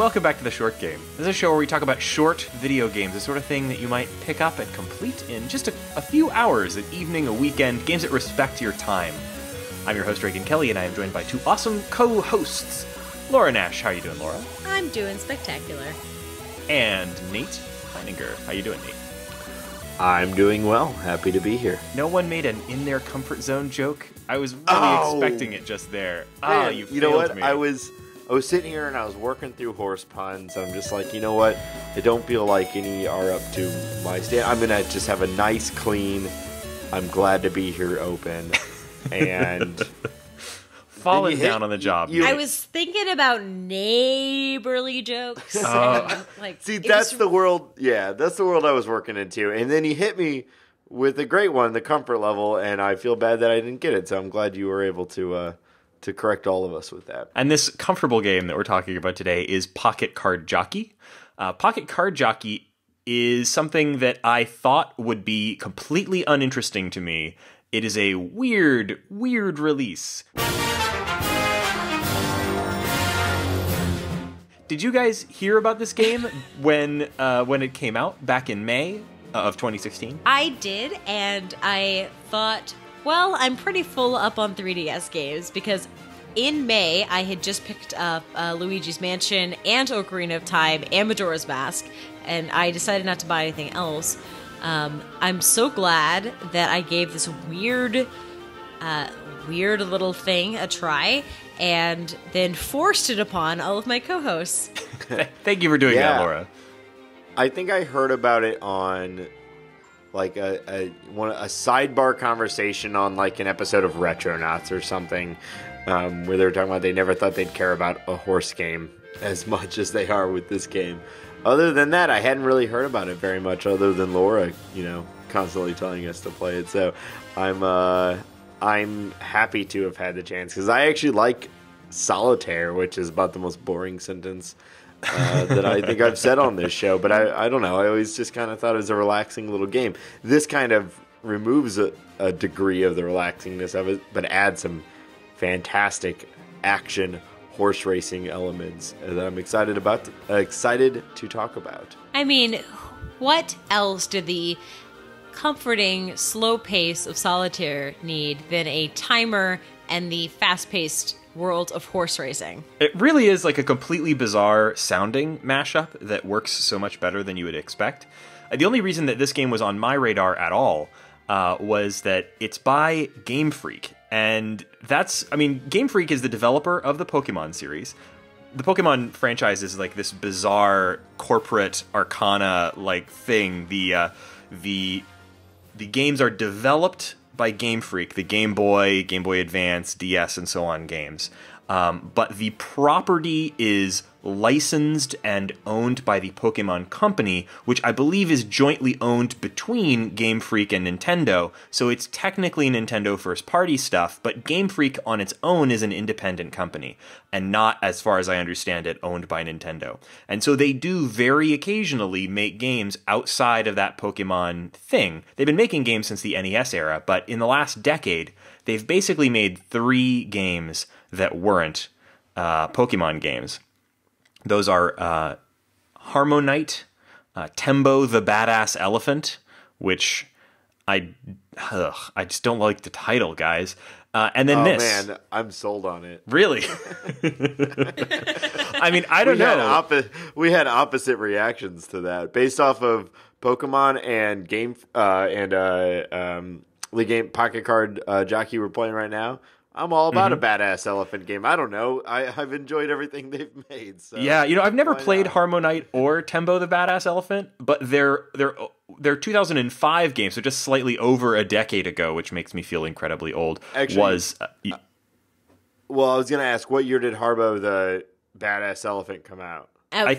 welcome back to The Short Game. This is a show where we talk about short video games, the sort of thing that you might pick up and complete in just a few hours, an evening, a weekend, games that respect your time. I'm your host, Reagan Kelly, and I am joined by two awesome co-hosts. Laura Nash, how are you doing, Laura? I'm doing spectacular. And Nate Heininger. How you doing, Nate? I'm doing well. Happy to be here. No one made an in their comfort zone joke. I was really expecting it just there. Man, You know what? me. I was sitting here and I was working through horse puns. I'm just like, you know what? I don't feel like any are up to my stand. I'm gonna just have a nice, clean, I'm glad to be here open, and falling down on the job. I was thinking about neighborly jokes. See, that's the world. Yeah, that's the world I was working into. And then he hit me with a great one, the comfort level, and I feel bad that I didn't get it. So I'm glad you were able to correct all of us with that. And this comfortable game that we're talking about today is Pocket Card Jockey. Pocket Card Jockey is something that I thought would be completely uninteresting to me. It is a weird release. Did you guys hear about this game when it came out back in May of 2016? I did, and I thought, well, I'm pretty full up on 3DS games because in May I had just picked up Luigi's Mansion and Ocarina of Time and Majora's Mask, and I decided not to buy anything else. I'm so glad that I gave this weird little thing a try, and then forced it upon all of my co-hosts. Thank you for doing that, Laura. I think I heard about it on like a sidebar conversation on like an episode of Retronauts or something, where they were talking about they never thought they'd care about a horse game as much as they are with this game. Other than that, I hadn't really heard about it very much, other than Laura, constantly telling us to play it. So I'm happy to have had the chance, because I actually like solitaire, which is about the most boring sentence that I think I've said on this show. But I don't know. I always just kind of thought it was a relaxing little game. This kind of removes a degree of the relaxingness of it, but adds some fantastic action horse racing elements that I'm excited to talk about. I mean, what else did the comforting slow pace of solitaire need than a timer and the fast-paced world of horse racing? It really is like a completely bizarre sounding mashup that works so much better than you would expect. The only reason that this game was on my radar at all was that it's by Game Freak. And Game Freak is the developer of the Pokemon series. The Pokemon franchise is like this bizarre corporate arcana-like thing. The games are developed by Game Freak, the Game Boy Advance, DS, and so on games. But the property is licensed and owned by the Pokemon Company, which I believe is jointly owned between Game Freak and Nintendo. So it's technically Nintendo first-party stuff, but Game Freak on its own is an independent company, and not, as far as I understand it, owned by Nintendo. And so they do very occasionally make games outside of that Pokemon thing. They've been making games since the NES era, but in the last decade, they've basically made 3 games that weren't Pokemon games. Those are Harmonite, Tembo the Badass Elephant, which I just don't like the title, guys. And then this. Oh man, I'm sold on it. Really? I mean, I don't know. We had opposite reactions to that based off of Pokemon and the game Pocket Card Jockey we're playing right now. I'm all about a badass elephant game. I don't know. I've enjoyed everything they've made. So yeah, I've never played Harmonite or Tembo the Badass Elephant, but they're 2005 games, so just slightly over a decade ago, which makes me feel incredibly old. Actually, well, I was going to ask, what year did Harbo the Badass Elephant come out?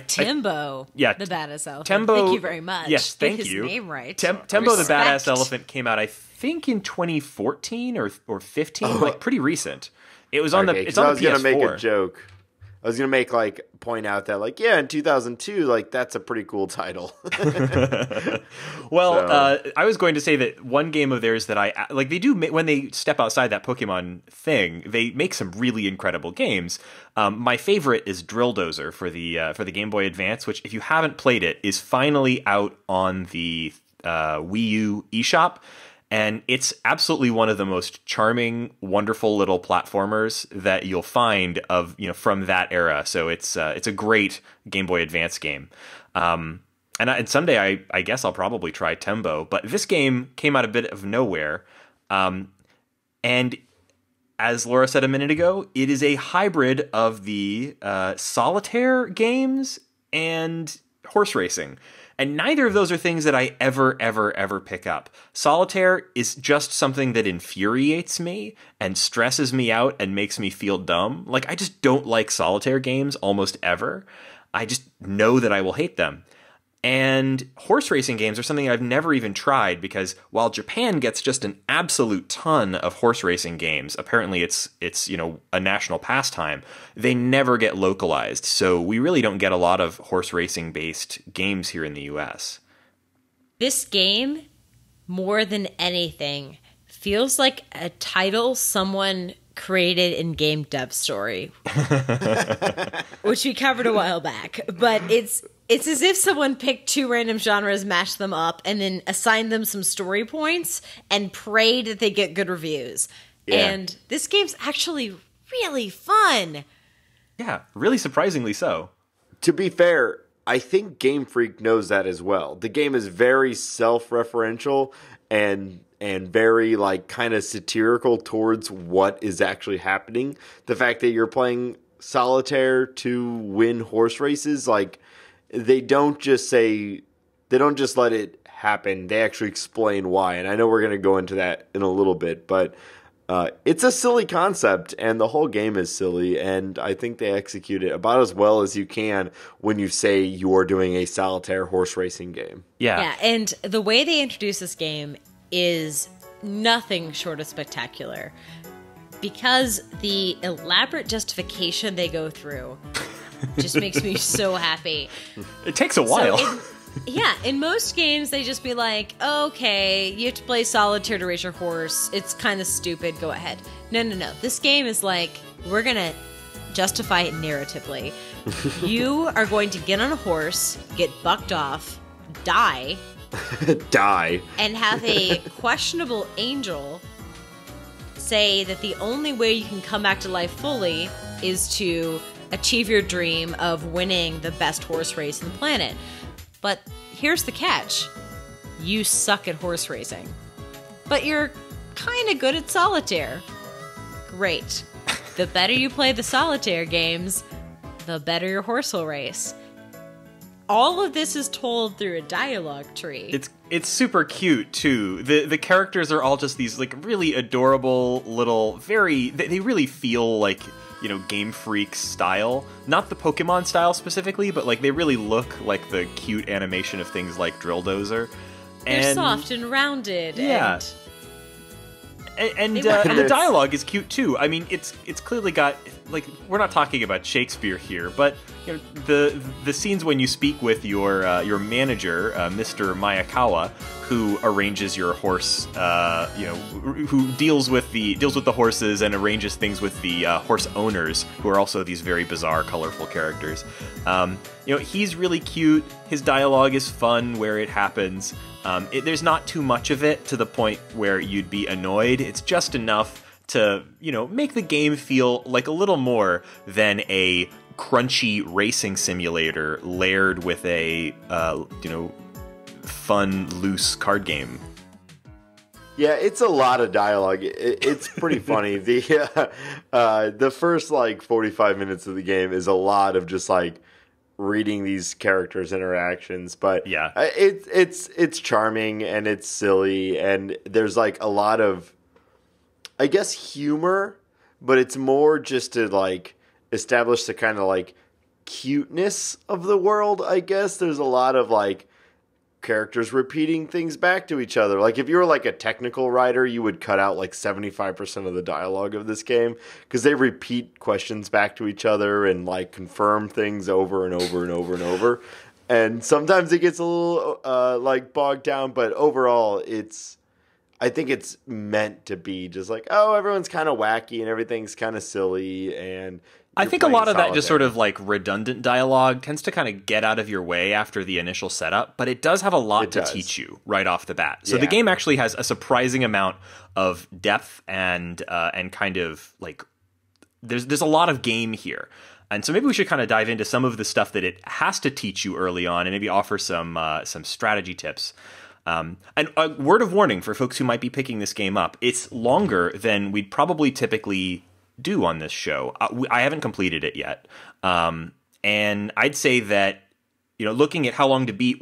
Timbo, the Badass Elephant. Tembo, thank you very much. Yes, thank you. His name right. Tembo the Badass Elephant came out, I think, in 2014 or 15, like pretty recent. It was on the. It's on the PS4. I was gonna make like point out that like in 2002 like that's a pretty cool title. Well, I was going to say that one game of theirs that I like, they do when they step outside that Pokemon thing, they make some really incredible games. My favorite is Drill Dozer for the Game Boy Advance, which if you haven't played it, is finally out on the Wii U eShop. And it's absolutely one of the most charming, wonderful little platformers that you'll find from that era. So it's a great Game Boy Advance game. And someday I guess I'll probably try Tembo. But this game came out a bit of nowhere. And as Laura said a minute ago, it is a hybrid of the solitaire games and horse racing. And neither of those are things that I ever pick up. Solitaire is just something that infuriates me and stresses me out and makes me feel dumb. Like, I just don't like solitaire games almost ever. I just know that I will hate them. And horse racing games are something I've never even tried because while Japan gets just an absolute ton of horse racing games, apparently it's a national pastime, they never get localized. So we really don't get a lot of horse racing based games here in the US. This game, more than anything, feels like a title someone created in Game Dev Story, which we covered a while back. But it's as if someone picked two random genres, mashed them up, and then assigned them some story points and prayed that they get good reviews. Yeah. And this game's actually really fun. Yeah, really surprisingly so. To be fair, I think Game Freak knows that as well. The game is very self-referential and very like kind of satirical towards what is actually happening. The fact that you're playing solitaire to win horse races, like they don't just let it happen. They actually explain why. And I know we're going to go into that in a little bit, but it's a silly concept and the whole game is silly. And I think they execute it about as well as you can when you say you're doing a solitaire horse racing game. Yeah. And the way they introduce this game is nothing short of spectacular because the elaborate justification they go through just makes me so happy. It takes a while. In most games, they just be like, okay, you have to play solitaire to race your horse. It's kind of stupid. Go ahead. No. This game is like, we're going to justify it narratively. You are going to get on a horse, get bucked off, die, and have a questionable angel say that the only way you can come back to life fully is to achieve your dream of winning the best horse race on the planet. But here's the catch. You suck at horse racing. But you're kind of good at solitaire. Great. The better you play the solitaire games, the better your horse will race. All of this is told through a dialogue tree. It's super cute too. The characters are all just these like really adorable little they really feel like, Game Freak style. Not the Pokemon style specifically, but like they really look like the cute animation of things like Drill Dozer. They're soft and rounded. Yeah. And the dialogue is cute too. I mean, it's clearly got like, we're not talking about Shakespeare here, but the scenes when you speak with your manager, Mr. Mayakawa, who arranges your horse, who deals with the horses and arranges things with the horse owners, who are also these very bizarre, colorful characters. He's really cute. His dialogue is fun where it happens. There's not too much of it to the point where you'd be annoyed. It's just enough to, make the game feel like a little more than a crunchy racing simulator layered with a, fun, loose card game. Yeah, it's a lot of dialogue. It's pretty funny. The first 45 minutes of the game is a lot of just reading these characters' interactions, but yeah, it's charming and it's silly and there's a lot of, I guess, humor, but it's more just to establish the kind of cuteness of the world. I guess there's a lot of characters repeating things back to each other. Like if you were like a technical writer, you would cut out like 75% of the dialogue of this game because they repeat questions back to each other and like confirm things over and over and over and over. And sometimes it gets a little like bogged down, but overall I think it's meant to be just like, oh, everyone's kind of wacky and everything's kind of silly. And I think a lot of that just sort of like redundant dialogue tends to kind of get out of your way after the initial setup, but it does have a lot to teach you right off the bat. So the game actually has a surprising amount of depth and kind of like there's a lot of game here. And so maybe we should kind of dive into some of the stuff that it has to teach you early on and maybe offer some strategy tips. And a word of warning for folks who might be picking this game up, it's longer than we'd probably typically do on this show. I haven't completed it yet. And I'd say that, looking at how long to beat,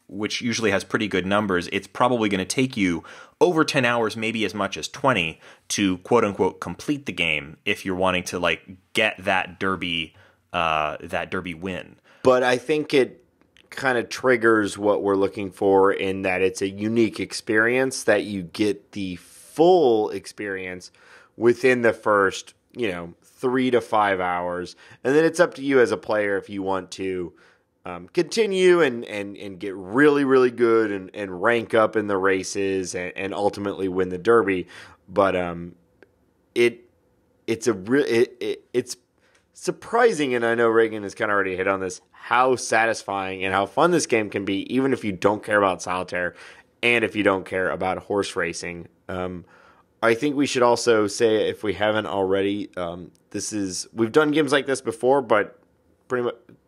which usually has pretty good numbers, it's probably going to take you over 10 hours, maybe as much as 20 to quote unquote complete the game if you're wanting to like get that derby win. But I think it kind of triggers what we're looking for in that it's a unique experience, that you get the full experience within the first, 3 to 5 hours. And then it's up to you as a player if you want to continue and get really, really good and rank up in the races and ultimately win the derby. But it's surprising, and I know Reagan has kind of already hit on this, how satisfying and how fun this game can be, even if you don't care about solitaire and if you don't care about horse racing. I think we should also say, if we haven't already, we've done games like this before, but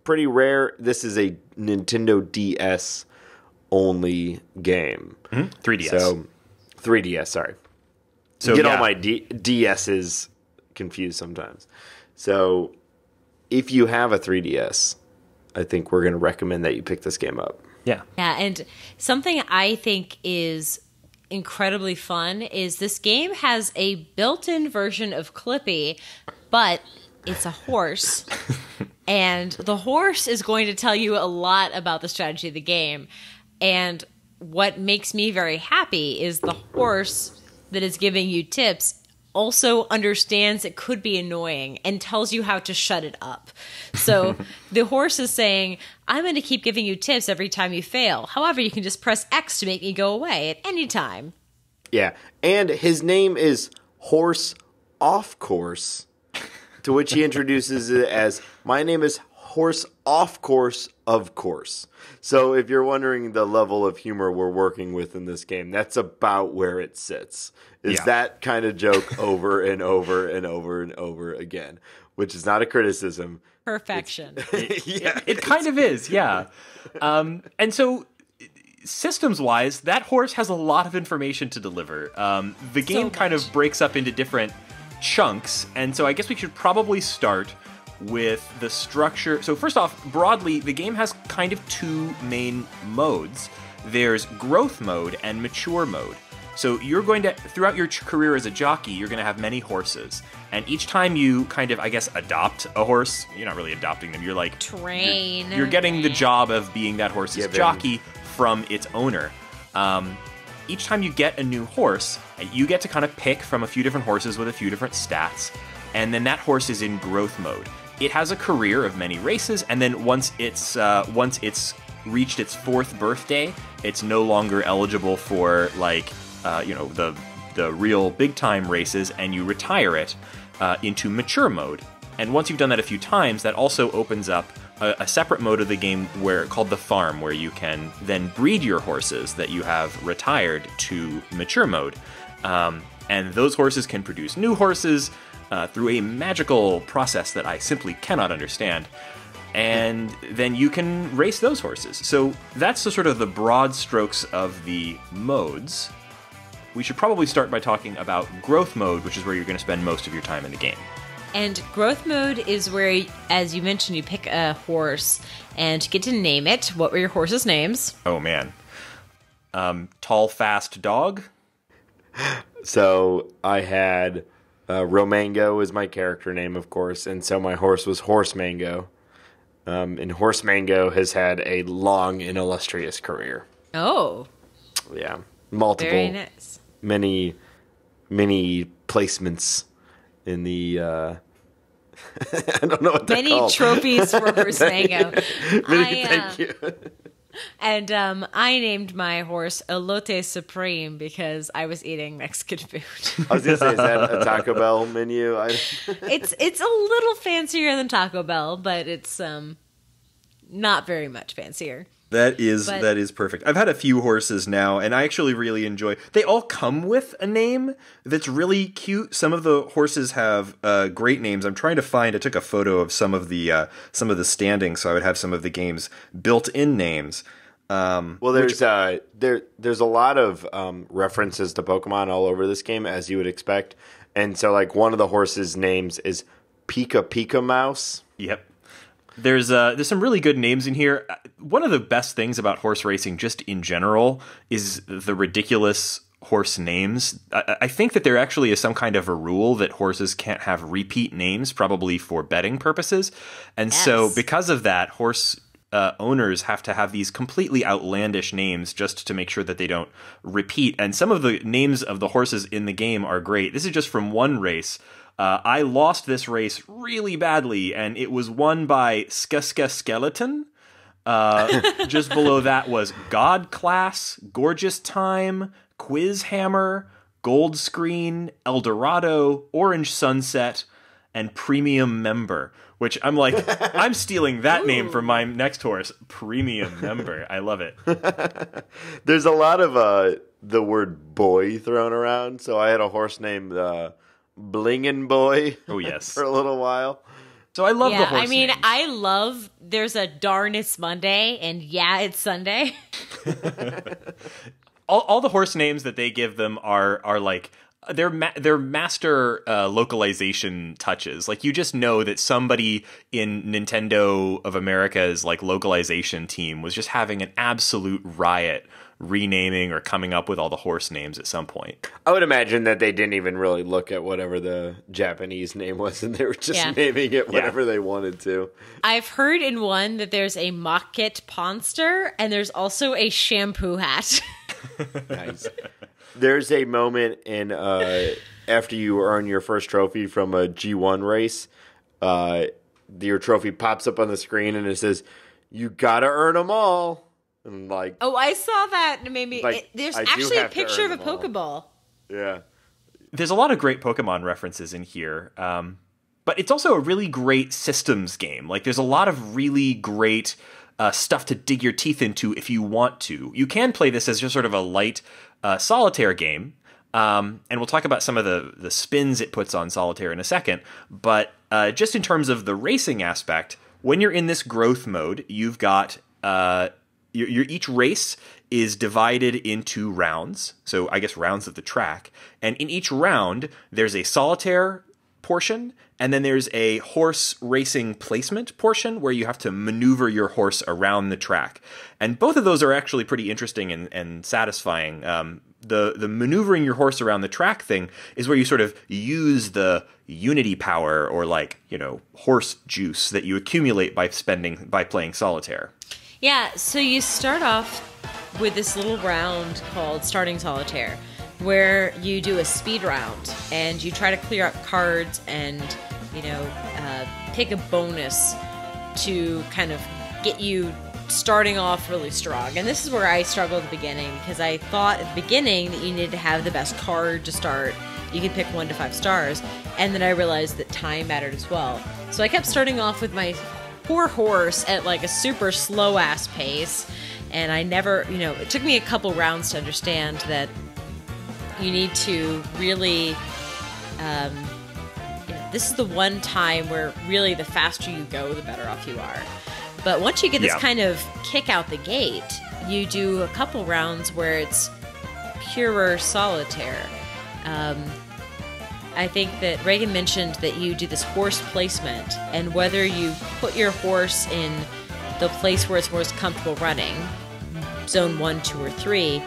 pretty rare. This is a Nintendo DS only game. 3DS. So 3DS, sorry. So all my DSs confused sometimes. So if you have a 3DS, I think we're going to recommend that you pick this game up. Yeah, and something I think is incredibly fun is this game has a built-in version of Clippy, but it's a horse. And the horse is going to tell you a lot about the strategy of the game. And what makes me very happy is the horse that is giving you tips also understands it could be annoying and tells you how to shut it up. So the horse is saying, I'm going to keep giving you tips every time you fail. However, you can just press X to make me go away at any time. Yeah, and his name is Horse Off Course, to which he introduces it as, my name is Horse Off Course, of course. So if you're wondering the level of humor we're working with in this game, that's about where it sits. Is that kind of joke over and over and over and over again, which is not a criticism. Perfection. It kind of is, yeah. And so systems-wise, that horse has a lot of information to deliver. The game kind of breaks up into different chunks, and so I guess we should probably start with the structure. So first off, broadly, the game has kind of two main modes. There's growth mode and mature mode. So you're going to, throughout your career as a jockey, you're going to have many horses. And each time you kind of, I guess, adopt a horse, you're not really adopting them. You're like... train. You're getting the job of being that horse's jockey from its owner. Each time you get a new horse, you get to kind of pick from a few different horses with a few different stats. And then that horse is in growth mode. It has a career of many races, and then once it's reached its 4th birthday, it's no longer eligible for the real big time races, and you retire it into mature mode. And once you've done that a few times, that also opens up a separate mode of the game called the farm, where you can then breed your horses that you have retired to mature mode. And those horses can produce new horses through a magical process that I simply cannot understand. And then you can race those horses. So that's the sort of the broad strokes of the modes. We should probably start by talking about growth mode, which is where you're going to spend most of your time in the game. And growth mode is where, as you mentioned, you pick a horse and you get to name it. What were your horses' names? Oh, man. Tall, fast dog. So I had Romango as my character name, of course, and so my horse was Horse Mango. and Horse Mango has had a long and illustrious career. Oh. Yeah, multiple, Very nice. many placements in the. I don't know what they're Many called. trophies for Horse Mango. Thank you. And I named my horse Elote Supreme because I was eating Mexican food. I was gonna say, is that a Taco Bell menu? It's a little fancier than Taco Bell, but it's not very much fancier. That is perfect. I've had a few horses now, and I actually really enjoy. They all come with a name that's really cute. Some of the horses have great names. I'm trying to find. I took a photo of some of the standings, so I would have some of the games built-in names. Well, there's a lot of references to Pokemon all over this game, as you would expect, and so like one of the horses' names is Pika Pika Mouse. Yep. There's some really good names in here. One of the best things about horse racing, just in general, is the ridiculous horse names. I think that there actually is some kind of a rule that horses can't have repeat names, probably for betting purposes. And so because of that, horse owners have to have these completely outlandish names just to make sure that they don't repeat. And some of the names of the horses in the game are great. This is just from one race. I lost this race really badly, and it was won by Skuska Skeleton. Just below that was God Class, Gorgeous Time, Quiz Hammer, Gold Screen, Eldorado, Orange Sunset, and Premium Member. Which I'm like, I'm stealing that name for my next horse, Premium Member. I love it. There's a lot of the word boy thrown around, so I had a horse named Blingin' Boy. Oh, yes. For a little while. So I love the horse names. I love there's a darn it's Monday, and yeah, it's Sunday. all the horse names that they give them are like they're master localization touches. Like you just know that somebody in Nintendo of America's like localization team was just having an absolute riot renaming or coming up with all the horse names at some point. I would imagine that they didn't even really look at whatever the Japanese name was, and they were just naming it whatever they wanted to. I've heard in one that there's a Mocket Ponster, and there's also a shampoo hat. Nice. There's a moment in after you earn your first trophy from a G1 race, your trophy pops up on the screen and it says, "You gotta earn them all." And like, oh, I saw that, and it made me. Like, there's I do actually a have to picture of earn a them Pokeball. yeah. There's a lot of great Pokemon references in here, but it's also a really great systems game. Like, there's a lot of really great stuff to dig your teeth into if you want to. You can play this as just sort of a light solitaire game, and we'll talk about some of the spins it puts on solitaire in a second. But just in terms of the racing aspect, when you're in this growth mode, you've got each race is divided into rounds. So I guess rounds of the track. And in each round, there's a solitaire portion, and then there's a horse racing placement portion where you have to maneuver your horse around the track. And both of those are actually pretty interesting and satisfying. The maneuvering your horse around the track thing is where you sort of use the unity power or horse juice that you accumulate by playing solitaire. Yeah, so you start off with this little round called Starting Solitaire, where you do a speed round and you try to clear out cards and pick a bonus to kind of get you starting off really strong. And this is where I struggled at the beginning, because I thought at the beginning that you needed to have the best card to start. You could pick 1 to 5 stars, and then I realized that time mattered as well. So I kept starting off with my poor horse at like a super slow ass pace, and I never, it took me a couple rounds to understand that you need to really, this is the one time where really the faster you go, the better off you are. But once you get this kind of kick out the gate, you do a couple rounds where it's purer solitaire. I think that Reagan mentioned that you do this horse placement, and whether you put your horse in the place where it's most comfortable running, zone 1, 2, or 3,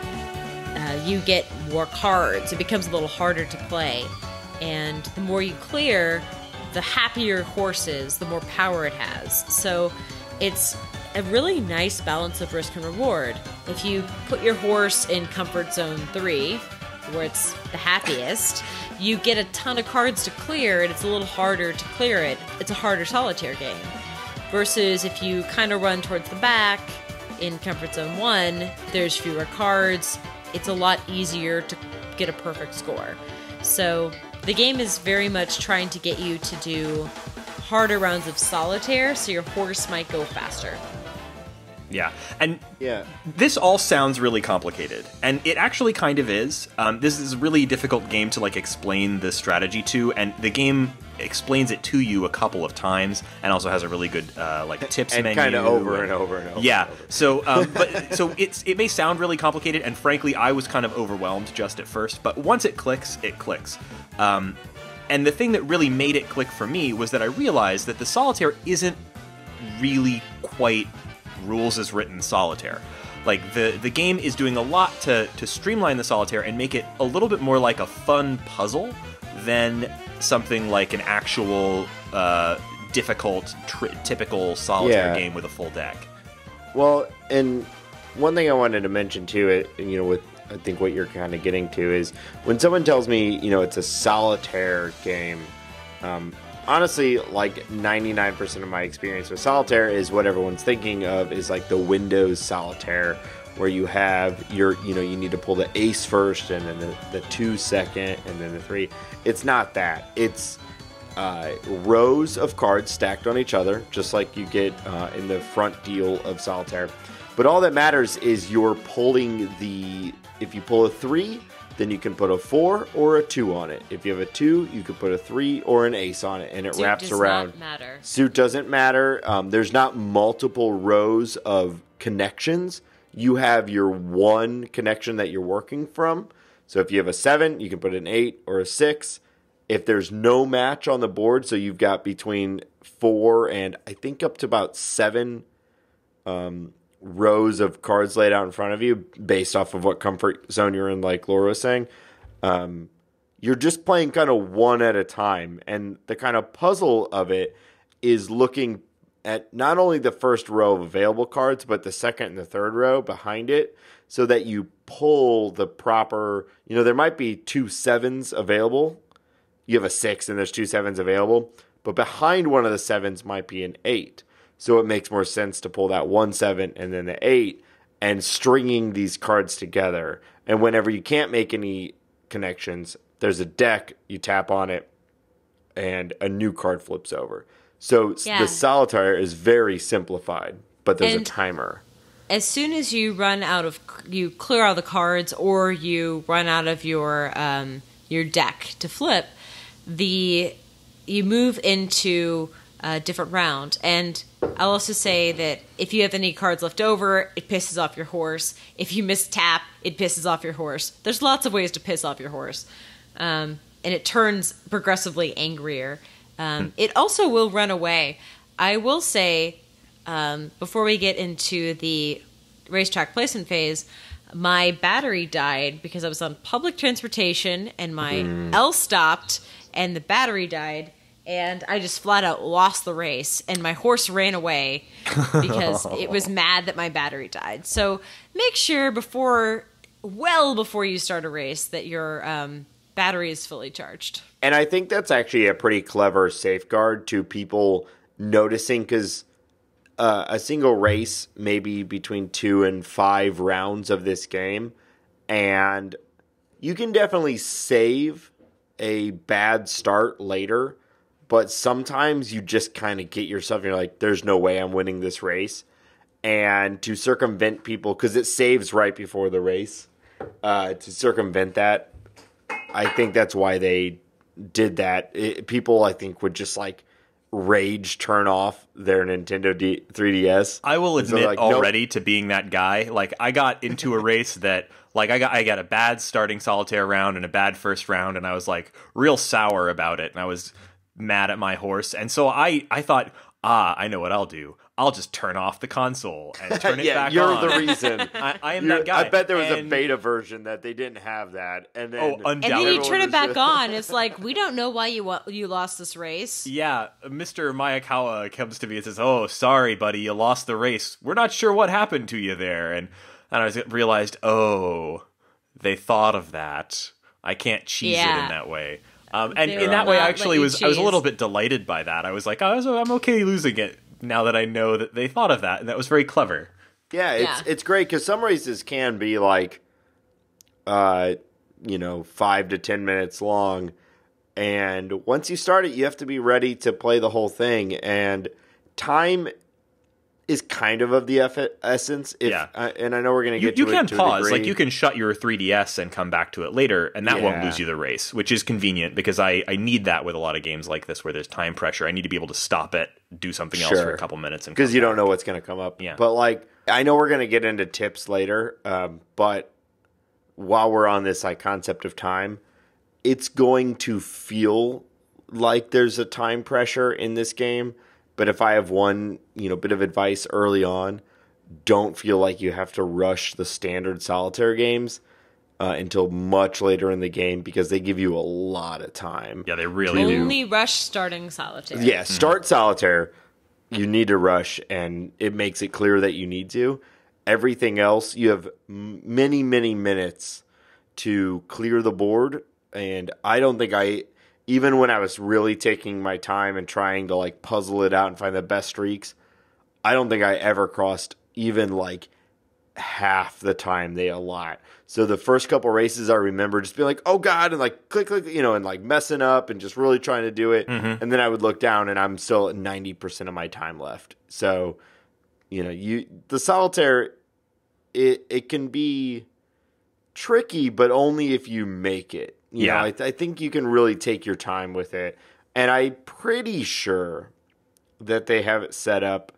you get more cards. It becomes a little harder to play. And the more you clear, the happier horse is, the more power it has. So it's a really nice balance of risk and reward. If you put your horse in Comfort Zone 3, where it's the happiest, you get a ton of cards to clear, and it's a little harder to clear it. It's a harder solitaire game. Versus if you kind of run towards the back, in Comfort Zone 1, there's fewer cards. It's a lot easier to get a perfect score. So the game is very much trying to get you to do harder rounds of solitaire, so your horse might go faster. Yeah, and this all sounds really complicated, and it actually kind of is. This is a really difficult game to like explain the strategy to, and the game explains it to you a couple of times, and also has a really good like tips and menu. And kind of over and over and over. Yeah, so it may sound really complicated, and frankly, I was kind of overwhelmed just at first, but once it clicks, it clicks. And the thing that really made it click for me was that I realized that the solitaire isn't really quite rules as written solitaire. Like the game is doing a lot to streamline the solitaire and make it a little bit more like a fun puzzle than something like an actual difficult typical solitaire game with a full deck. Well, and one thing I wanted to mention too, with I think what you're kind of getting to is when someone tells me it's a solitaire game. Honestly, like 99% of my experience with solitaire is what everyone's thinking of is like the Windows solitaire, where you have you need to pull the ace first, and then the 2 second, and then the 3. It's not that. It's rows of cards stacked on each other, just like you get in the front deal of solitaire. But all that matters is you're pulling if you pull a 3, then you can put a 4 or a 2 on it. If you have a 2, you can put a 3 or an ace on it, and it wraps around. Suit does not matter. Suit doesn't matter. There's not multiple rows of connections. You have your one connection that you're working from. So if you have a 7, you can put an 8 or a 6. If there's no match on the board, so you've got between 4 and I think up to about 7 rows of cards laid out in front of you based off of what comfort zone you're in, like Laura was saying, you're just playing kind of one at a time. And the kind of puzzle of it is looking at not only the first row of available cards, but the second and the third row behind it, so that you pull the proper, there might be 2 7s available. You have a 6 and there's 2 7s available, but behind one of the 7s might be an 8. So it makes more sense to pull that 1 7 and then the 8 and stringing these cards together. And whenever you can't make any connections, there's a deck, you tap on it, and a new card flips over. So the solitaire is very simplified, but there's a timer. As soon as you you clear all the cards, or you run out of your deck to flip, you move into a different round. And I'll also say that if you have any cards left over, it pisses off your horse. If you miss tap, it pisses off your horse. There's lots of ways to piss off your horse. And it turns progressively angrier. It also will run away. I will say, before we get into the racetrack placement phase, my battery died because I was on public transportation and my L stopped and the battery died. And I just flat out lost the race, and my horse ran away because it was mad that my battery died. So make sure well before you start a race that your battery is fully charged. And I think that's actually a pretty clever safeguard to people noticing, because a single race may be between 2 and 5 rounds of this game, and you can definitely save a bad start later. But sometimes you just kind of get yourself, you're like, there's no way I'm winning this race. And to circumvent people, because it saves right before the race, to circumvent that, I think that's why they did that. People, I think, would just like rage turn off their Nintendo 3DS. I will admit already to being that guy. Like, I got into a race that, like, I got a bad starting solitaire round and a bad first round, and I was like real sour about it, and I was mad at my horse. And so I thought, I know what I'll do. I'll just turn off the console and turn it back you're on. the reason. I am that guy. I bet there was a beta version that they didn't have that, and then And then you turn it back on. It's like, we don't know why you lost this race. Yeah, Mr. Mayakawa comes to me and says, "Oh, sorry, buddy, you lost the race. We're not sure what happened to you there." And I realized, oh, they thought of that. I can't cheese it in that way. And in that way, I actually I was a little bit delighted by that. I was like, oh, I'm okay losing it now that I know that they thought of that, and that was very clever. Yeah, it's great because some races can be like, 5 to 10 minutes long, and once you start it, you have to be ready to play the whole thing, and time is kind of the essence. And I know we're going to get to it. You can to pause, like you can shut your 3DS and come back to it later, and that won't lose you the race, which is convenient because I need that with a lot of games like this where there's time pressure. I need to be able to stop it, do something else for a couple minutes, and because you don't know what's going to come up. Yeah, but like I know we're going to get into tips later, but while we're on this concept of time, it's going to feel like there's a time pressure in this game. But if I have one, bit of advice early on, don't feel like you have to rush the standard solitaire games until much later in the game because they give you a lot of time. Yeah, they really do. Only rush starting solitaire. Yeah, start solitaire. You need to rush, and it makes it clear that you need to. Everything else, you have many, many minutes to clear the board, and I don't think even when I was really taking my time and trying to puzzle it out and find the best streaks, I don't think I ever crossed even half the time they allot. So the first couple races I remember just being like, oh God, and click, and messing up and just really trying to do it. Mm-hmm. And then I would look down and I'm still at 90% of my time left. So, the solitaire, it can be tricky, but only if you make it. You know, I think you can really take your time with it. And I'm pretty sure that they have it set up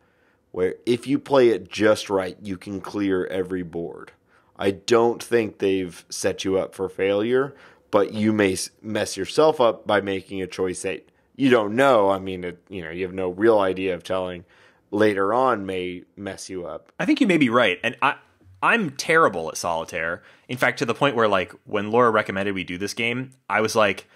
where if you play it just right, you can clear every board. I don't think they've set you up for failure, but you may mess yourself up by making a choice that you don't know. I mean, you have no real idea of telling. Later on may mess you up. I think you may be right. And I'm terrible at solitaire. In fact, to the point where, when Laura recommended we do this game, I was like,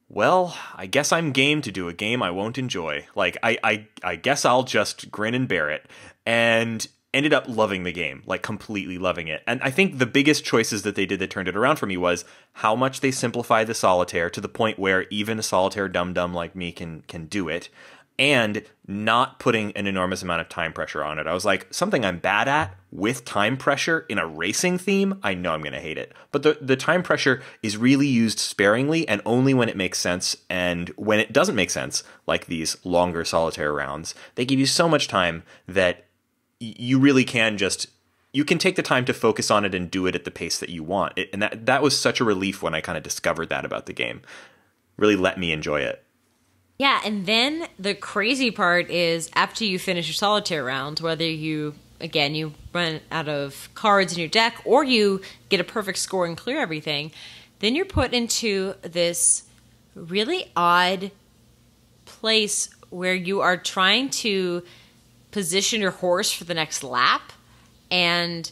well, I guess I'm game to do a game I won't enjoy. I guess I'll just grin and bear it. And ended up loving the game, completely loving it. And I think the biggest choices that they did that turned it around for me was how much they simplified the solitaire to the point where even a solitaire dum-dum like me can do it. And not putting an enormous amount of time pressure on it. I was like, something I'm bad at with time pressure in a racing theme, I know I'm going to hate it. But the time pressure is really used sparingly and only when it makes sense. And when it doesn't make sense, like these longer solitaire rounds, they give you so much time that you really can you can take the time to focus on it and do it at the pace that you want. And that was such a relief when I kind of discovered that about the game. Really let me enjoy it. Yeah, and then the crazy part is after you finish your solitaire round, whether you run out of cards in your deck or you get a perfect score and clear everything, then you're put into this really odd place where you are trying to position your horse for the next lap. And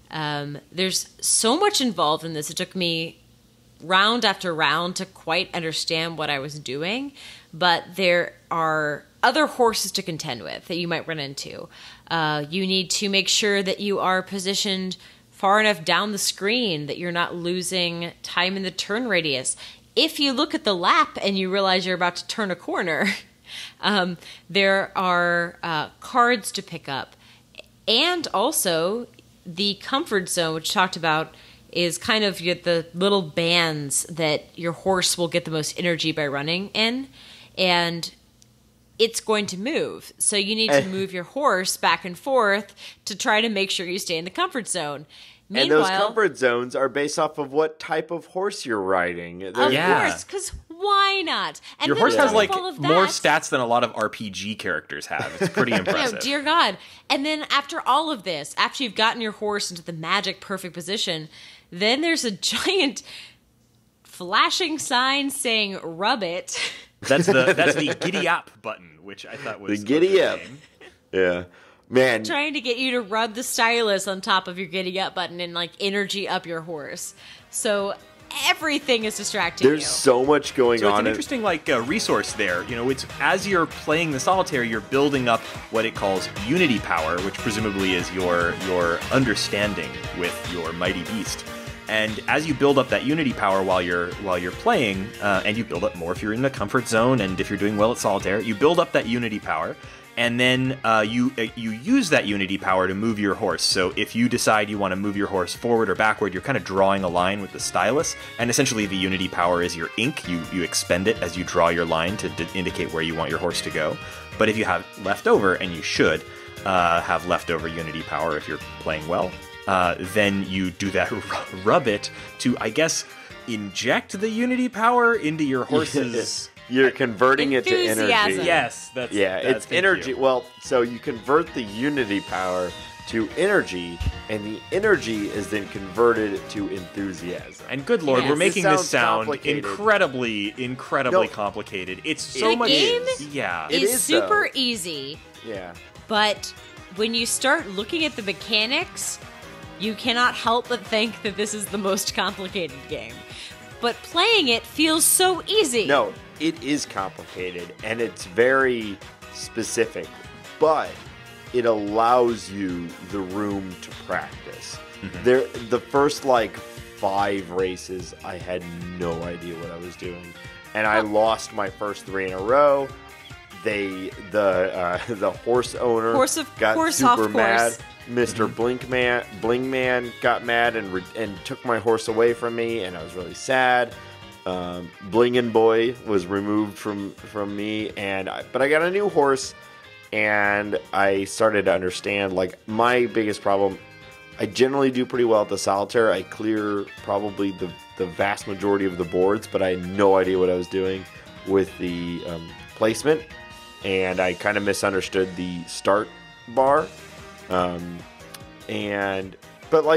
there's so much involved in this. It took me round after round to quite understand what I was doing, but there are other horses to contend with that you might run into. You need to make sure that you are positioned far enough down the screen that you're not losing time in the turn radius. If you look at the lap and you realize you're about to turn a corner, there are cards to pick up. And also the comfort zone, which talked about, is kind of the little bands that your horse will get the most energy by running in, and it's going to move. So you need to move your horse back and forth to try to make sure you stay in the comfort zone. Meanwhile, and those comfort zones are based off of what type of horse you're riding. Of course, because why not? And your horse has more stats than a lot of RPG characters have. It's pretty impressive. Dear God. And then after all of this, after you've gotten your horse into the magic perfect position, then there's a giant flashing sign saying "rub it." That's the Giddyap button, which I thought was the Giddyap. Yeah. Man. Trying to get you to rub the stylus on top of your Giddyap button and like energy up your horse. So everything is distracting There's you. so much going So it's on. an interesting resource there. You know, it's as you're playing the solitaire, you're building up what it calls unity power, which presumably is your understanding with your mighty beast. And as you build up that unity power while you're playing, and you build up more if you're in the comfort zone, and if you're doing well at solitaire, you build up that unity power. And then you use that unity power to move your horse. So if you decide you want to move your horse forward or backward, you're kind of drawing a line with the stylus. And essentially the unity power is your ink. You expend it as you draw your line to indicate where you want your horse to go. But if you have leftover, and you should have leftover unity power if you're playing well, then you do that rub it to, I guess, inject the unity power into your horse's... You're converting it to Enthusiasm. energy. Yes, It's energy. Well, so you convert the unity power to energy, and the energy is then converted to enthusiasm. And good lord, Yes. we're making This this sounds sound complicated. incredibly No. complicated. It's so The much. game Yeah. It is is, super though. easy, Yeah. but when you start looking at the mechanics, you cannot help but think that this is the most complicated game. But playing it feels so easy. No, it is complicated, and it's very specific, but it allows you the room to practice. The first, 5 races, I had no idea what I was doing, and I lost my first 3 in a row. The horse owner got horse super off mad. course. Mister Blingman got mad and took my horse away from me, and I was really sad. Blingin' Boy was removed from me, but I got a new horse, and I started to understand, my biggest problem. I generally do pretty well at the solitaire. I clear probably the vast majority of the boards, but I had no idea what I was doing with the placement, and I kind of misunderstood the start bar. But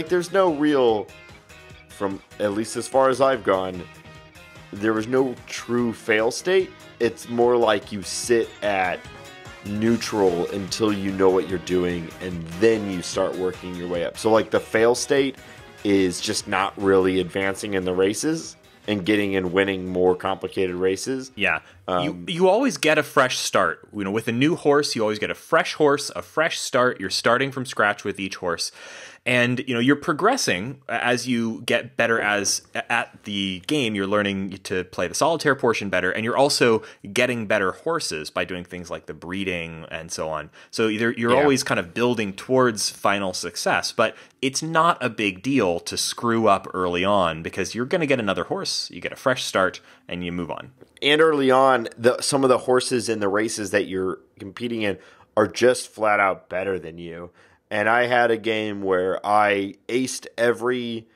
there's no real, from at least as far as I've gone, there was no true fail state. It's more like you sit at neutral until you know what you're doing, and then you start working your way up. So the fail state is just not really advancing in the races and getting and winning more complicated races. Yeah. You always get a fresh start. With a new horse, you always get a fresh horse, a fresh start. You're starting from scratch with each horse. And, you're progressing as you get better at the game. You're learning to play the solitaire portion better, and you're also getting better horses by doing things like the breeding and so on. So you're always kind of building towards final success, but it's not a big deal to screw up early on because you're going to get another horse. You get a fresh start, and you move on. And early on, some of the horses in the races that you're competing in are just flat out better than you. And I had a game where I aced every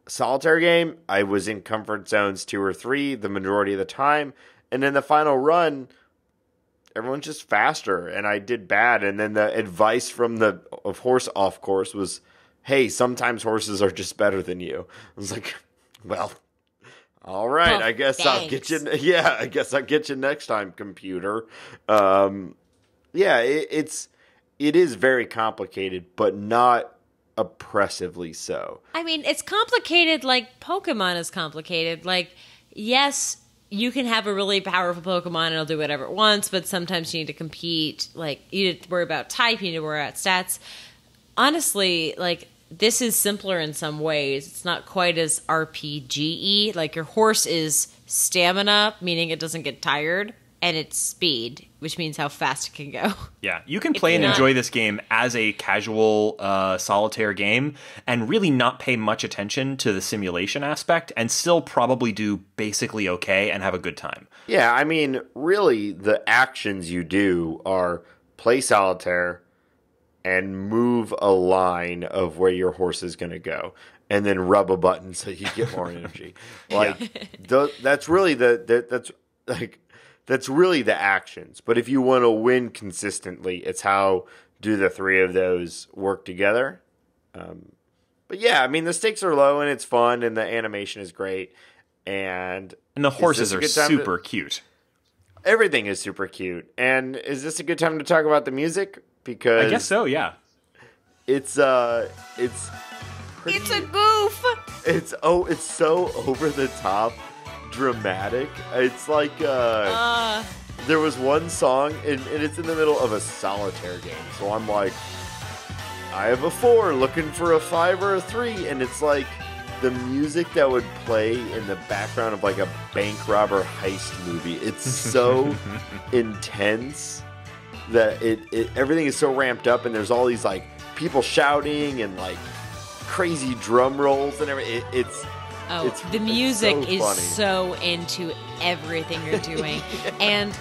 solitaire game. I was in comfort zones 2 or 3 the majority of the time. And in the final run, everyone's just faster, and I did bad. And then the advice from the horse off course was, hey, sometimes horses are just better than you. I was like, well, all right, Oh, I guess thanks. I'll get you. Yeah, I guess I'll get you next time, computer. It is very complicated, but not oppressively so. I mean, it's complicated like Pokemon is complicated. Yes, you can have a really powerful Pokemon and it'll do whatever it wants, but sometimes you need to compete. You need to worry about type, you need to worry about stats. Honestly, this is simpler in some ways. It's not quite as RPG-y. Your horse is stamina, meaning it doesn't get tired, and it's speed, which means how fast it can go. Yeah, you can play and enjoy this game as a casual solitaire game and really not pay much attention to the simulation aspect and still probably do basically okay and have a good time. Yeah, I mean, really, the actions you do are play solitaire and move a line of where your horse is going to go, and then rub a button so you get more energy. That's really that's really the actions. But if you want to win consistently, it's how do the 3 of those work together. But yeah, I mean, the stakes are low and it's fun and the animation is great. And the horses are super cute. everything is super cute. And is this a good time to talk about the music? Because I guess so, yeah. It's pretty, It's a goof. it's so over the top dramatic. It's like there was one song and it's in the middle of a solitaire game. So I'm like, I have a 4 looking for a 5 or a 3, and it's like the music that would play in the background of like a bank robber heist movie. It's so intense that it everything is so ramped up, and there's all these like people shouting and like crazy drum rolls and everything. The music so is funny. so into everything you're doing. And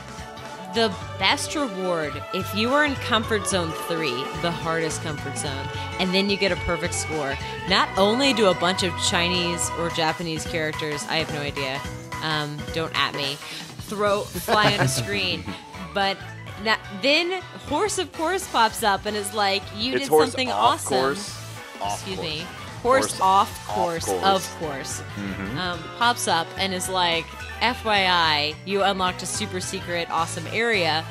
the best reward, if you are in comfort zone 3, the hardest comfort zone, and then you get a perfect score, not only do a bunch of Chinese or Japanese characters, I have no idea, don't at me, fly on a screen, but then Horse of Course pops up and is like, you did something awesome. Excuse me. Horse off course, of course. Pops up and is like, FYI, you unlocked a super secret awesome area.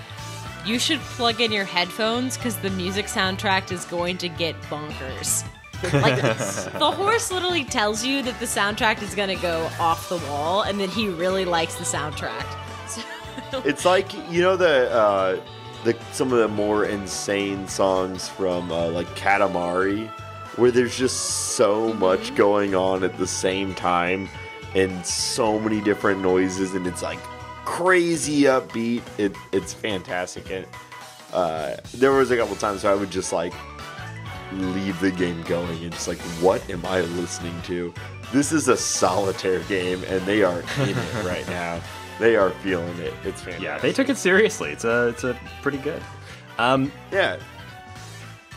You should plug in your headphones because the music soundtrack is going to get bonkers. Like, the horse literally tells you that the soundtrack is going to go off the wall and that he really likes the soundtrack. So, It's like, you know, the some of the more insane songs from like Katamari, where there's just so much going on at the same time and so many different noises, and it's like crazy upbeat. It's fantastic. And there was a couple times where I would just like leave the game going and just like, what am I listening to? This is a solitaire game, and they are in it right now. They are feeling it. It's fantastic. Yeah, they took it seriously. It's a pretty good. Yeah.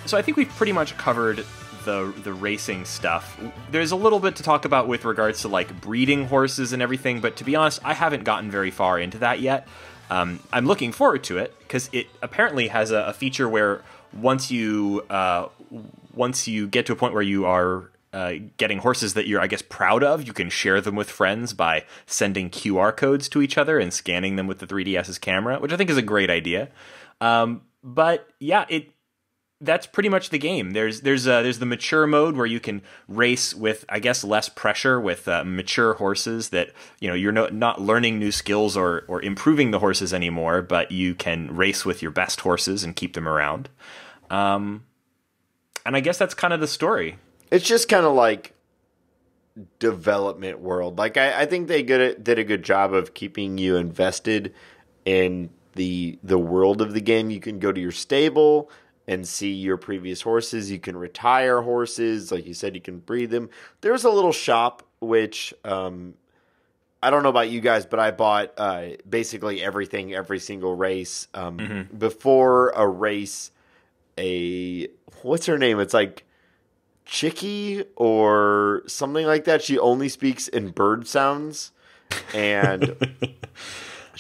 So I think we've pretty much covered the racing stuff. There's a little bit to talk about with regards to like breeding horses and everything, but to be honest, I haven't gotten very far into that yet. I'm looking forward to it because it apparently has a feature where once you get to a point where you are getting horses that you're, I guess, proud of, you can share them with friends by sending QR codes to each other and scanning them with the 3DS's camera, which I think is a great idea. But yeah, that's pretty much the game. There's the mature mode where you can race with, I guess, less pressure with mature horses that, you know, you're not learning new skills or improving the horses anymore, but you can race with your best horses and keep them around. And I guess that's kind of the story. It's just kind of like development world. Like I think they did a good job of keeping you invested in the world of the game. You can go to your stable and see your previous horses. You can retire horses. Like you said, you can breed them. There's a little shop, which I don't know about you guys, but I bought basically everything, every single race. Before a race, what's her name? It's like Chicky or something like that. She only speaks in bird sounds. And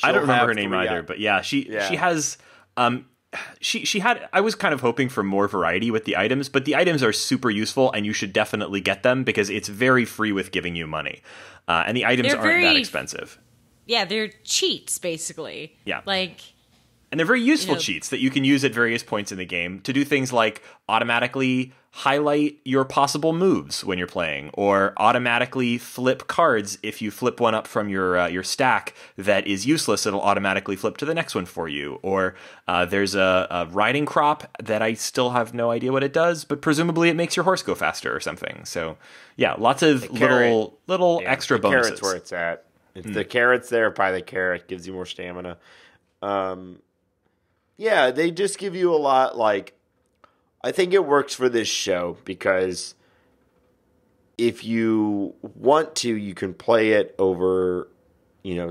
I don't remember her name either, but yeah, she has... She had. I was kind of hoping for more variety with the items, but the items are super useful, and you should definitely get them because it's very free with giving you money, and the items aren't that expensive. Yeah, they're cheats basically. Yeah, and they're very useful cheats that you can use at various points in the game to do things like automatically highlight your possible moves when you're playing, or automatically flip cards. If you flip one up from your stack that is useless, it'll automatically flip to the next one for you. Or there's a riding crop that I still have no idea what it does, but presumably it makes your horse go faster or something. So yeah, lots of little extra bonuses. Carrot's where it's at. It's the carrot's there. Buy the carrot, gives you more stamina. Yeah, they just give you a lot. Like, I think it works for this show because if you want to, you can play it over,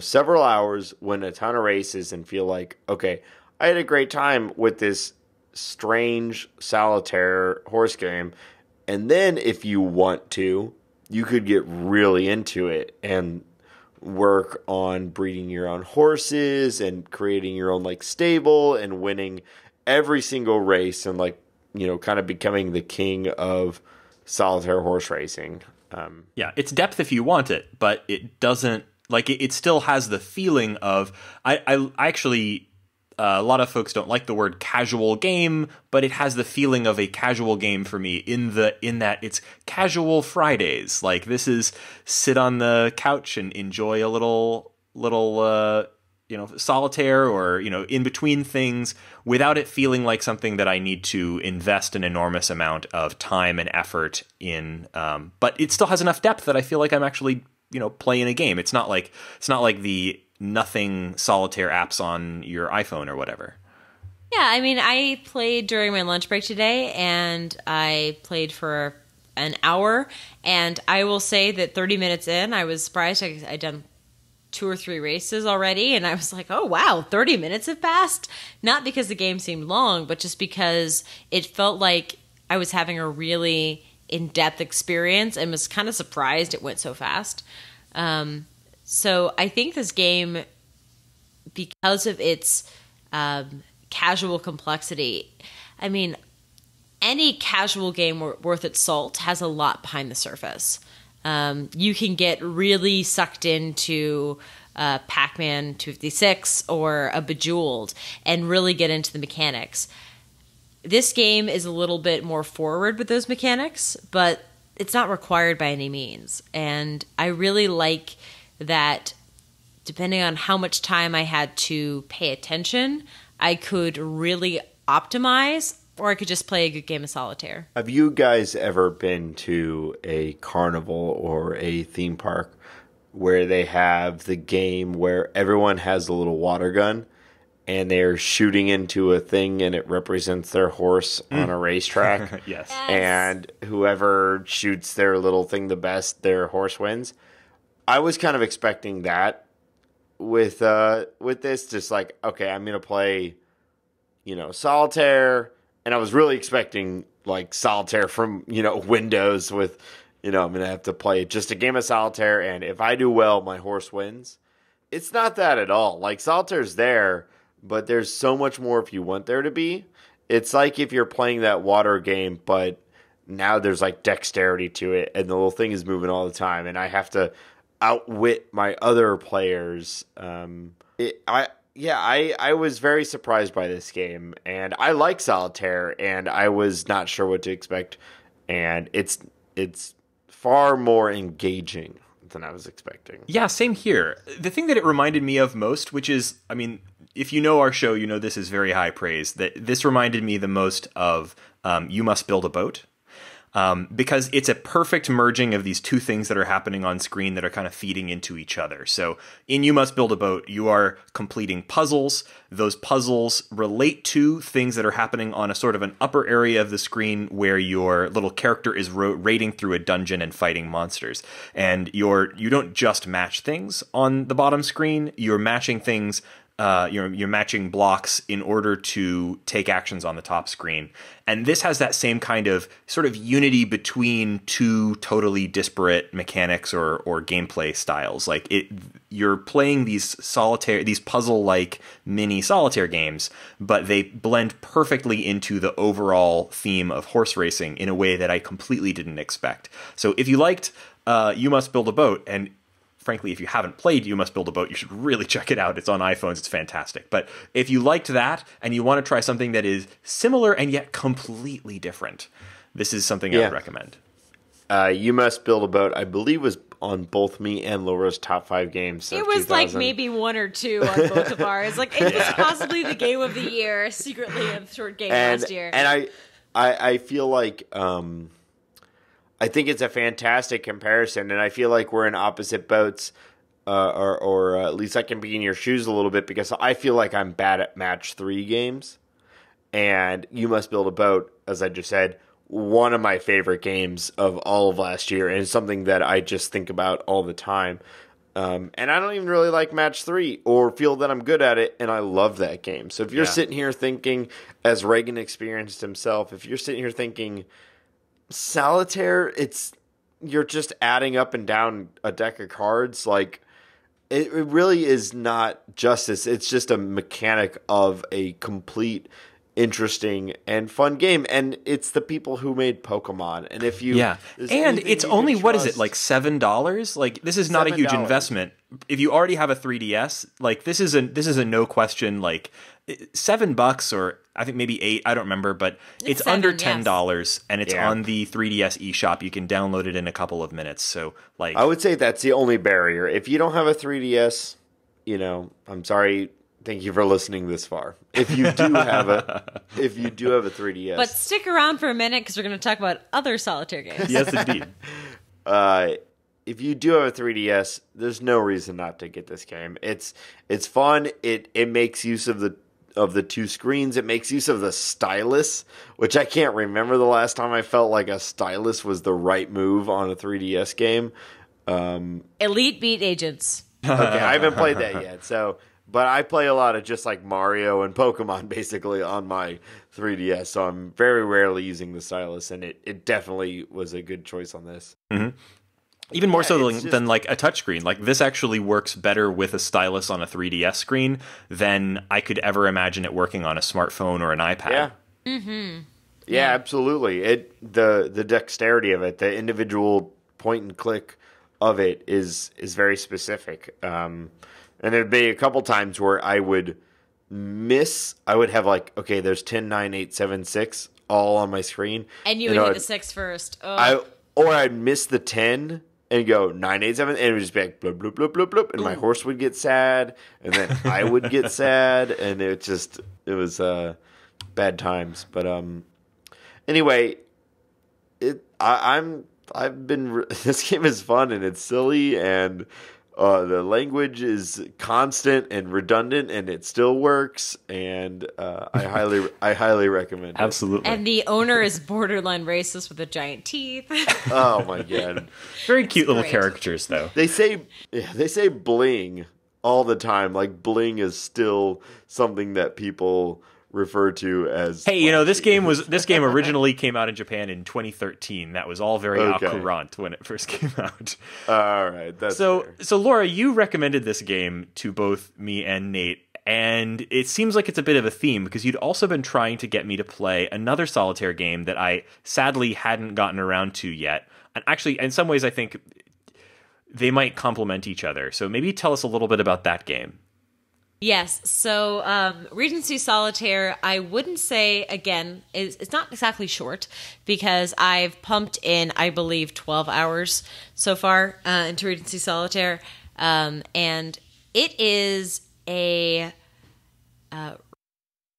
several hours, win a ton of races, and feel like, okay, I had a great time with this strange solitaire horse game. And then if you want to, you could get really into it and work on breeding your own horses and creating your own stable and winning every single race and kind of becoming the king of solitaire horse racing. Yeah, it's depth if you want it, but it doesn't Like it still has the feeling of I actually a lot of folks don't like the word casual game, but it has the feeling of a casual game for me in that it's casual Fridays. Like this is sit on the couch and enjoy a little solitaire or, in between things without it feeling like something that I need to invest an enormous amount of time and effort in. But it still has enough depth that I feel like I'm actually, playing a game. It's not like the nothing solitaire apps on your iPhone or whatever. Yeah, I mean, I played during my lunch break today, and I played for an hour, and I will say that 30 minutes in, I was surprised. I'd done 2 or 3 races already, and I was like, oh wow, 30 minutes have passed. Not because the game seemed long, but just because it felt like I was having a really in-depth experience and was kind of surprised it went so fast. So I think this game, because of its casual complexity, I mean, any casual game worth its salt has a lot behind the surface. You can get really sucked into Pac-Man 256 or a Bejeweled and really get into the mechanics. This game is a little bit more forward with those mechanics, but it's not required by any means. And I really like that depending on how much time I had to pay attention, I could really optimize, or I could just play a good game of solitaire. Have you guys ever been to a carnival or a theme park where they have the game where everyone has a little water gun and they're shooting into a thing and it represents their horse on a racetrack? Yes. And whoever shoots their little thing the best, their horse wins. I was kind of expecting that with this, just like, okay, I'm going to play, solitaire. And I was really expecting like solitaire from, Windows with, I'm going to have to play just a game of solitaire. And if I do well, my horse wins. It's not that at all. Like solitaire's there, but there's so much more if you want there to be. It's like if you're playing that water game, but now there's like dexterity to it and the little thing is moving all the time. And I have to outwit my other players. I was very surprised by this game, and I like solitaire, and I was not sure what to expect, and it's far more engaging than I was expecting. Yeah, same here. The thing that it reminded me of most, which is, I mean, if you know our show, you know this is very high praise, that this reminded me the most of You Must Build a Boat. Because it's a perfect merging of these two things that are happening on screen that are kind of feeding into each other. So in You Must Build a Boat, you are completing puzzles. Those puzzles relate to things that are happening on a sort of an upper area of the screen where your little character is raiding through a dungeon and fighting monsters. And you don't just match things on the bottom screen, you're matching things. You're matching blocks in order to take actions on the top screen. And this has that same kind of sort of unity between two totally disparate mechanics or gameplay styles. Like you're playing these puzzle-like mini solitaire games, but they blend perfectly into the overall theme of horse racing in a way that I completely didn't expect. So if you liked You Must Build a Boat, and frankly, if you haven't played You Must Build a Boat, you should really check it out. It's on iPhones. It's fantastic. But if you liked that and you want to try something that is similar and yet completely different, this is something I would recommend. You Must Build a Boat, I believe, was on both me and Laura's top 5 games. It was like maybe 1 or 2 on both of ours. Like it was possibly the game of the year, secretly a short game last year. And I feel like I think it's a fantastic comparison, and I feel like we're in opposite boats, or at least I can be in your shoes a little bit, because I feel like I'm bad at match 3 games, and You Must Build a Boat, as I just said, one of my favorite games of all of last year, and it's something that I just think about all the time. And I don't even really like match 3 or feel that I'm good at it, and I love that game. So if you're sitting here thinking, as Reagan experienced himself, if you're sitting here thinking, solitaire, you're just adding up and down a deck of cards, like it really is not justice. It's just a mechanic of a complete interesting and fun game, and it's the people who made Pokemon. And if you and it's only what is it, like $7? Like, this is not a huge investment. If you already have a 3DS, like this is a no question, like $7 or I think maybe $8, I don't remember, but it's under $10 and it's on the 3DS eShop. You can download it in a couple of minutes. So like, I would say that's the only barrier. If you don't have a 3DS, I'm sorry. Thank you for listening this far. If you do have a 3DS, but stick around for a minute because we're going to talk about other solitaire games. Yes, indeed. If you do have a 3DS, there's no reason not to get this game. It's fun. It makes use of the two screens. It makes use of the stylus, which I can't remember the last time I felt like a stylus was the right move on a 3DS game. Elite Beat Agents. Okay, I haven't played that yet, but I play a lot of just like Mario and Pokemon basically on my 3DS, so I'm very rarely using the stylus, and it definitely was a good choice on this. Mm-hmm. Even more so than like a touchscreen. Like, this actually works better with a stylus on a 3DS screen than I could ever imagine it working on a smartphone or an iPad. Yeah. Mm-hmm. Yeah, absolutely. The dexterity of it, the individual point and click of it is very specific. And there'd be a couple times where I would have like, okay, there's 10, 9, 8, 7, 6 all on my screen. And you would hit the 6 first. Oh. Or I'd miss the 10 and go 9, 8, 7, and it would just be like bloop, bloop, bloop, bloop, bloop, and my horse would get sad, and then I would get sad, and it was bad times. But anyway, this game is fun and it's silly, and the language is constant and redundant, and it still works. And I highly recommend it. Absolutely. And the owner is borderline racist with the giant teeth. Oh my god! Very cute little characters, though. They say bling all the time. Like, bling is still something that people refer to as. Hey, this game originally came out in Japan in 2013. That was all very au courant when it first came out. All right, that's fair. So Laura, you recommended this game to both me and Nate, and it seems like it's a bit of a theme because you'd also been trying to get me to play another solitaire game that I sadly hadn't gotten around to yet. And actually, in some ways, I think they might complement each other. So maybe tell us a little bit about that game. Yes, so Regency Solitaire, I wouldn't say, again, it's not exactly short because I've pumped in, I believe, 12 hours so far into Regency Solitaire, and it is a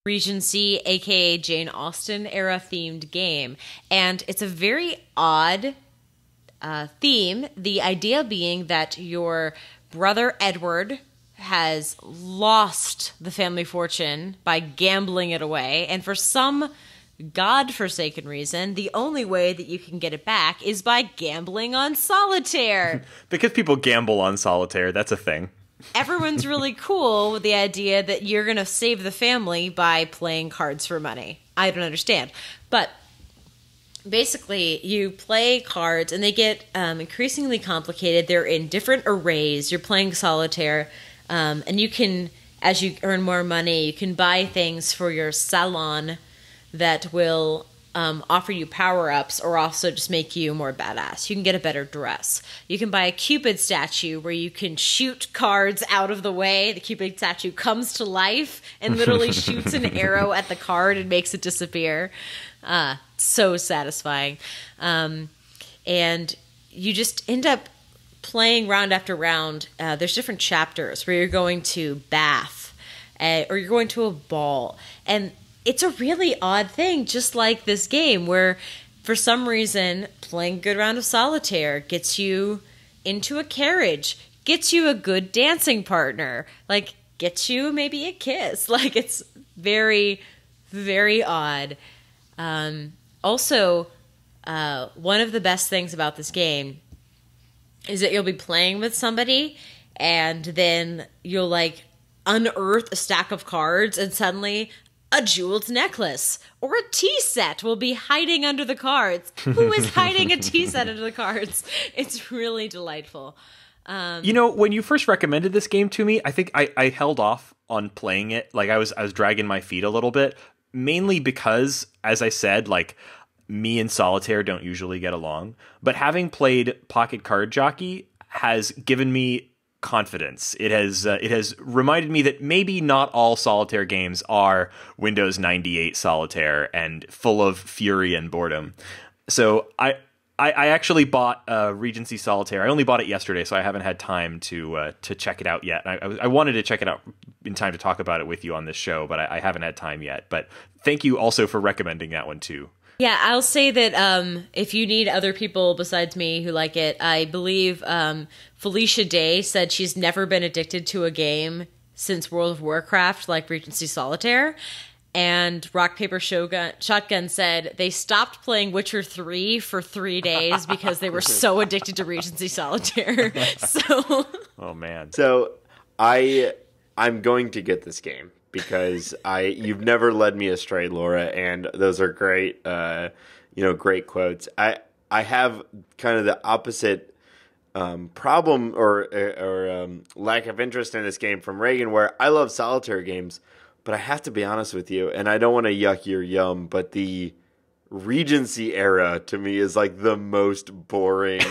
Regency, aka Jane Austen era themed game, and it's a very odd theme, the idea being that your brother Edward has lost the family fortune by gambling it away, and for some godforsaken reason, the only way that you can get it back is by gambling on solitaire. Because people gamble on solitaire, that's a thing. Everyone's really cool with the idea that you're going to save the family by playing cards for money. I don't understand. But basically, you play cards, and they get increasingly complicated. They're in different arrays. You're playing solitaire. And you can, as you earn more money, you can buy things for your salon that will offer you power-ups or also just make you more badass. You can get a better dress. You can buy a Cupid statue where you can shoot cards out of the way. The Cupid statue comes to life and literally shoots an arrow at the card and makes it disappear. So satisfying. And you just end up playing round after round. There's different chapters where you're going to Bath or you're going to a ball, and it's a really odd thing, just like this game, where for some reason playing a good round of solitaire gets you into a carriage, gets you a good dancing partner, like gets you maybe a kiss. Like, it's very, very odd. Also, one of the best things about this game is that you'll be playing with somebody, and then you'll, like, unearth a stack of cards, and suddenly a jeweled necklace or a tea set will be hiding under the cards. Who is hiding a tea set under the cards? It's really delightful. When you first recommended this game to me, I think I held off on playing it. Like, I was dragging my feet a little bit. mainly because, as I said, like, me and Solitaire don't usually get along. But having played Pocket Card Jockey has given me confidence. It has reminded me that maybe not all Solitaire games are Windows 98 Solitaire and full of fury and boredom. So I actually bought Regency Solitaire. I only bought it yesterday, so I haven't had time to check it out yet. I wanted to check it out in time to talk about it with you on this show, but I haven't had time yet. But thank you also for recommending that one too. Yeah, I'll say that if you need other people besides me who like it, I believe Felicia Day said she's never been addicted to a game since World of Warcraft, like Regency Solitaire. And Rock Paper Shotgun said they stopped playing Witcher 3 for 3 days because they were so addicted to Regency Solitaire. So, oh man. So I'm going to get this game because you've never led me astray, Laura, and those are great great quotes. I have kind of the opposite problem or lack of interest in this game from Reagan, where I love solitaire games. But I have to be honest with you, and I don't want to yuck your yum, but the Regency era to me is like the most boring.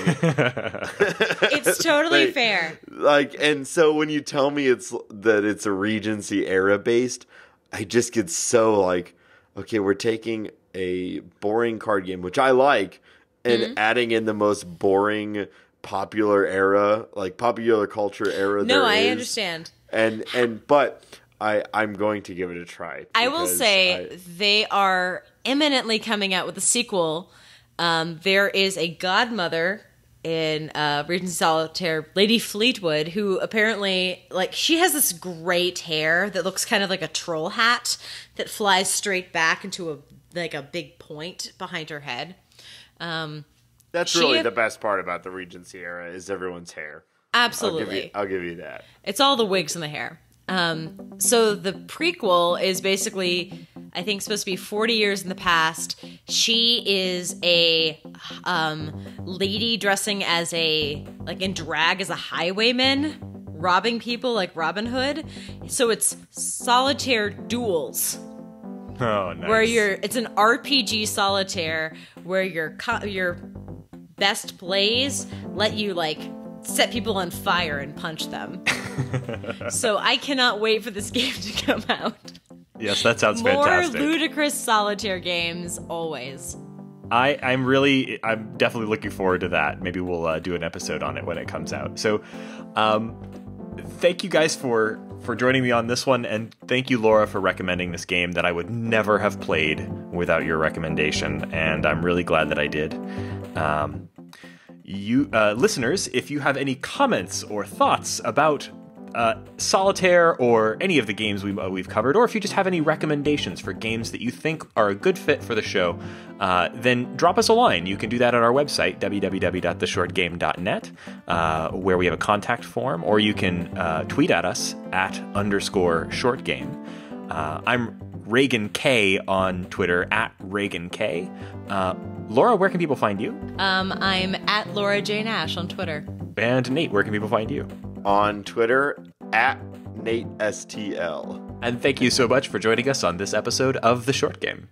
It's totally fair. Like, and so when you tell me it's a Regency era based, I just get so like, okay, we're taking a boring card game, which I like, and adding in the most boring popular culture era. No, I understand. But I'm going to give it a try. I will say they are imminently coming out with a sequel. There is a godmother in Regency Solitaire, Lady Fleetwood, who apparently, like, she has this great hair that looks kind of like a troll hat that flies straight back into a big point behind her head. That's really the best part about the Regency era is everyone's hair. Absolutely. I'll give you that. It's all the wigs and the hair. So the prequel is basically, I think, supposed to be 40 years in the past. She is a lady dressing as in drag as a highwayman, robbing people like Robin Hood. So it's solitaire duels. Oh, nice. Where it's an RPG solitaire where your best plays let you set people on fire and punch them. So I cannot wait for this game to come out. Yes, that sounds fantastic. More ludicrous solitaire games, always. I'm definitely looking forward to that. Maybe we'll do an episode on it when it comes out. So thank you guys for joining me on this one, and thank you, Laura, for recommending this game that I would never have played without your recommendation, and I'm really glad that I did. You listeners, if you have any comments or thoughts about Solitaire or any of the games we've covered, or if you just have any recommendations for games that you think are a good fit for the show, then drop us a line. You can do that at our website, www.theshortgame.net, where we have a contact form, or you can tweet at us at _shortgame. I'm Reagan K on Twitter, at Reagan K. Laura, where can people find you? I'm at Laura J. Nash on Twitter. And Nate, where can people find you? On Twitter, at NateSTL. And thank you so much for joining us on this episode of The Short Game.